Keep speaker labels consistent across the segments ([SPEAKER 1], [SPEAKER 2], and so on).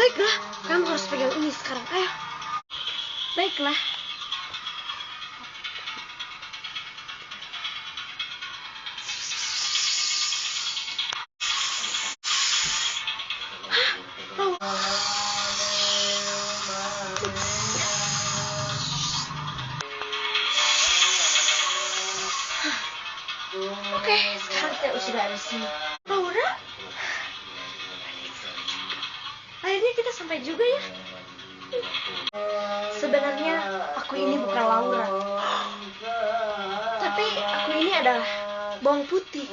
[SPEAKER 1] Baiklah, kamu harus pegang ini sekarang. Ayo. Baiklah. Oke, sekarang kita sudah ada di sini. Laura? Akhirnya kita sampai juga ya. Sebenarnya aku ini bukan Laura. Tapi aku ini adalah bawang putih.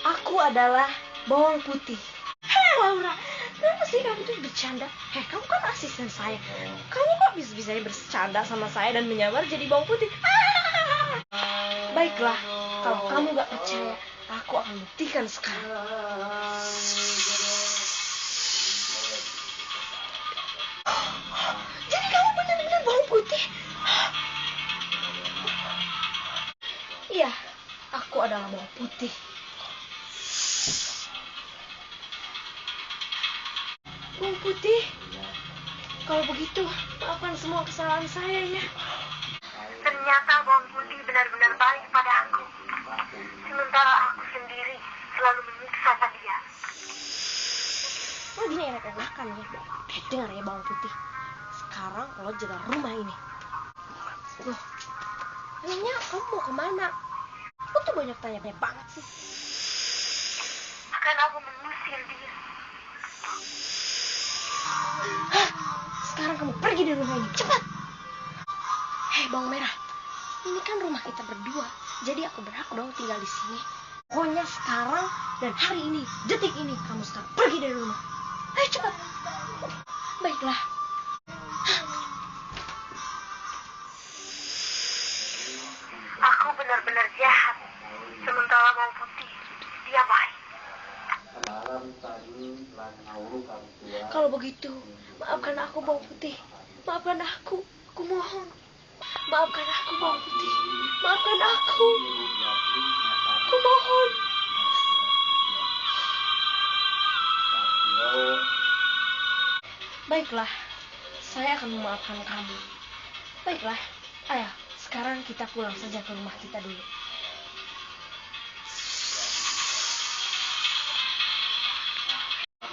[SPEAKER 1] Aku adalah bawang putih. Hei Laura, kenapa sih kamu tuh bercanda? Hei, kamu kan asisten saya. Kamu kok bisa-bisanya bercanda sama saya dan menyamar jadi bawang putih? Baiklah, kalau kamu gak percaya, aku akan buktikan sekarang. Jadi kamu benar-benar bawang putih? Iya, aku adalah bawang putih. Bawang putih? Kalau begitu, maafkan semua kesalahan saya ya.
[SPEAKER 2] Ternyata bawang putih benar-benar baik pada aku. Sementara aku sendiri selalu menyiksa dia.
[SPEAKER 1] Lo gini enak-enakan ya. Dengar ya bawang putih. Sekarang lo jaga rumah ini. Loh, emangnya kamu mau kemana? Lo tuh banyak tanya-tanya banget sih.
[SPEAKER 2] Akan aku mengusir dia.
[SPEAKER 1] Hah? Sekarang kamu pergi dari rumah ini, cepat! Hei bawang merah, ini kan rumah kita berdua, jadi aku berhak dong tinggal di sini. Pokoknya sekarang dan hari ini, detik ini, kamu sekarang pergi dari rumah. Ayo cepat. Baiklah.
[SPEAKER 2] Aku benar-benar jahat. Sementara bawang putih, dia baik.
[SPEAKER 1] Kalau begitu, maafkan aku bawang putih. Maafkan aku mohon. Maafkan aku bawang putih. Maafkan aku mohon. Baiklah, saya akan memaafkan kamu. Baiklah, ayo sekarang kita pulang saja ke rumah kita dulu.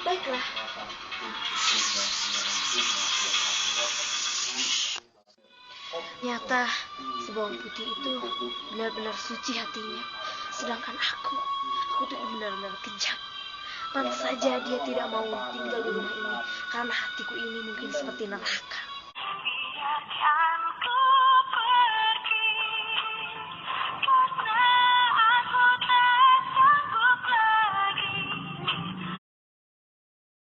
[SPEAKER 1] Baiklah. Nyata si bawang putih itu benar-benar suci hatinya. Sedangkan aku tuh benar-benar kejam. Pantas saja dia tidak mau tinggal di rumah ini karena hatiku ini mungkin seperti neraka.